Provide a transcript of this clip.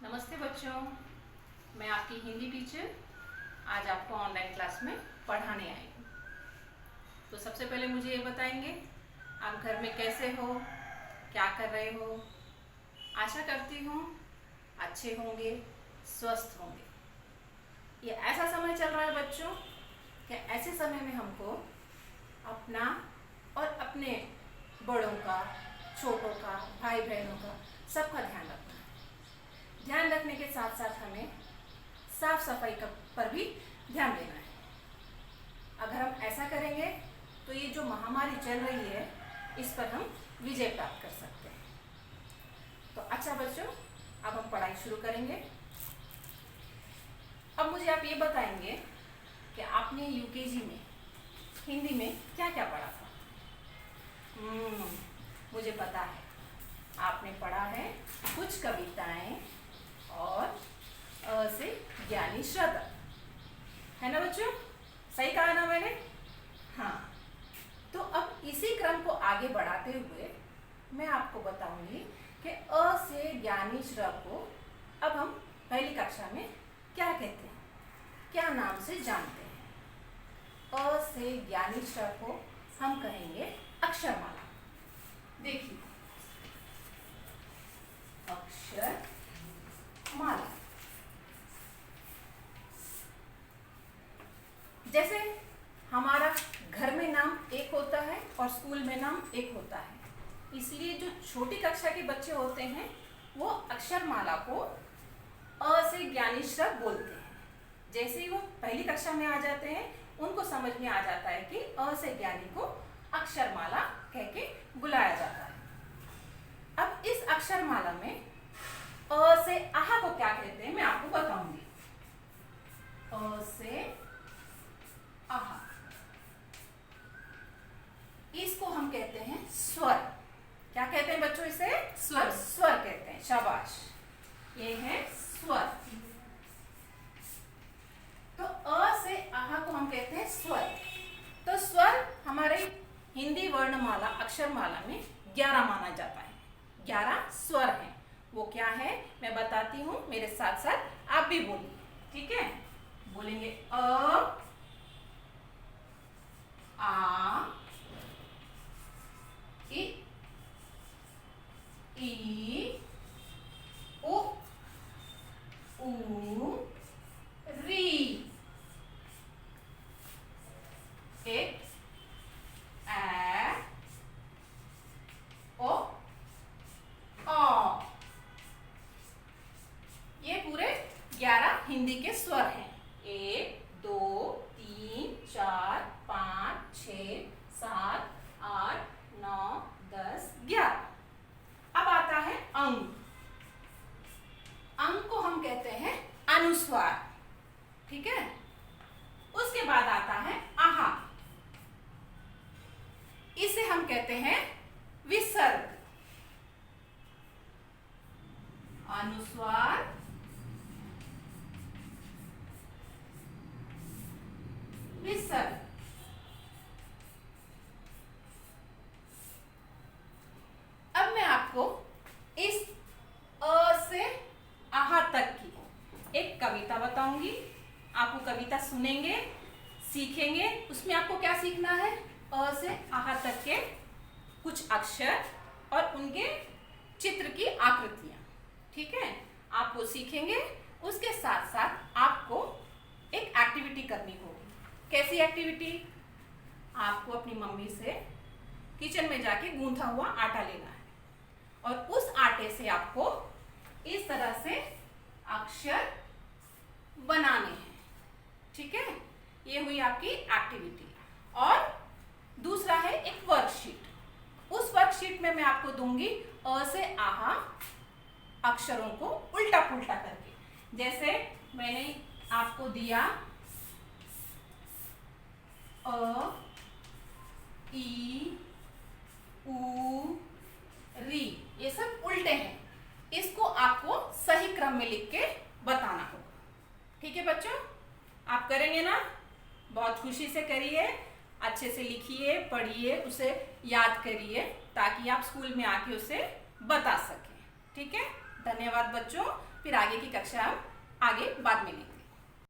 नमस्ते बच्चों, मैं आपकी हिंदी टीचर आज आपको ऑनलाइन क्लास में पढ़ाने आई हूँ। तो सबसे पहले मुझे ये बताएंगे आप घर में कैसे हो, क्या कर रहे हो। आशा करती हूँ अच्छे होंगे, स्वस्थ होंगे। ये ऐसा समय चल रहा है बच्चों कि ऐसे समय में हमको अपना और अपने बड़ों का, छोटों का, भाई बहनों का, सबका ध्यान रखना है। ध्यान रखने के साथ साथ हमें साफ सफाई का पर भी ध्यान देना है। अगर हम ऐसा करेंगे तो ये जो महामारी चल रही है इस पर हम विजय प्राप्त कर सकते हैं। तो अच्छा बच्चों, अब हम पढ़ाई शुरू करेंगे। अब मुझे आप ये बताएंगे कि आपने यूकेजी में हिंदी में क्या क्या पढ़ा था। मुझे पता है आपने पढ़ा है कुछ कविताएं और अ से ज्ञानी श्रद्धा, है ना बच्चों? सही कहा ना मैंने? हाँ। तो अब इसी क्रम को आगे बढ़ाते हुए मैं आपको बताऊंगी कि अ से ज्ञानी श्र को अब हम पहली कक्षा में क्या कहते हैं, क्या नाम से जानते हैं। अ से ज्ञानी श्र को हम कहेंगे अक्षरमाला। देखिए, अक्षरमाला। जैसे हमारा घर में नाम एक होता है और स्कूल में नाम एक होता है, इसलिए जो छोटी कक्षा के बच्चे होते हैं वो अक्षरमाला को अ से ज्ञानी श्र बोलते हैं। जैसे ही वो पहली कक्षा में आ जाते हैं उनको समझ में आ जाता है कि अ से ज्ञानी को अक्षरमाला कह के बुलाया जाता है। अब इस अक्षरमाला में अ से आहा को क्या कहते हैं मैं आपको बताऊंगी। अ से आहा, इसको हम कहते हैं स्वर। क्या कहते हैं बच्चों इसे? स्वर। स्वर कहते हैं, शाबाश। ये है स्वर। तो अ से आहा को हम कहते हैं स्वर। तो स्वर हमारे हिंदी वर्णमाला अक्षरमाला में 11 माना जाता है। 11 स्वर हैं। वो क्या है मैं बताती हूँ, मेरे साथ साथ आप भी बोलिए, ठीक है? बोलेंगे अ, आ, इ, ई, उ, ऊ, री, ए, ऐ, ओ, अ। ये पूरे 11 हिंदी के स्वर हैं। 1, 2, 3, 4, 5, 6, 7, 8, 9, 10, 11। अब आता है अंग। अंग को हम कहते हैं अनुस्वार, ठीक है? उसके बाद आता है आहा, इसे हम कहते हैं विसर्ग। अनुस्वार, विसर्ग। अब मैं आपको इस अ से आहा तक की एक कविता बताऊंगी। आपको कविता सुनेंगे, सीखेंगे। उसमें आपको क्या सीखना है? अ से आहा तक के कुछ अक्षर और उनके चित्र की आकृतियां, ठीक है? आप वो सीखेंगे। उसके साथ साथ आपको एक एक्टिविटी करनी होगी। कैसी एक्टिविटी? आपको अपनी मम्मी से किचन में जाके गूंथा हुआ आटा लेना है और उस आटे से आपको इस तरह से अक्षर बनाने हैं, ठीक है? ये हुई आपकी एक्टिविटी। और दूसरा है एक वर्कशीट। उस वर्कशीट में मैं आपको दूंगी अ से आहा अक्षरों को उल्टा पुल्टा करके। जैसे मैंने आपको दिया अ, ई, उ, री, ये सब उल्टे हैं। इसको आपको सही क्रम में लिख के बताना होगा, ठीक है बच्चों? आप करेंगे ना? बहुत खुशी से करिए, अच्छे से लिखिए, पढ़िए, उसे याद करिए ताकि आप स्कूल में आके उसे बता सकें, ठीक है? धन्यवाद बच्चों। फिर आगे की कक्षा हम आगे बात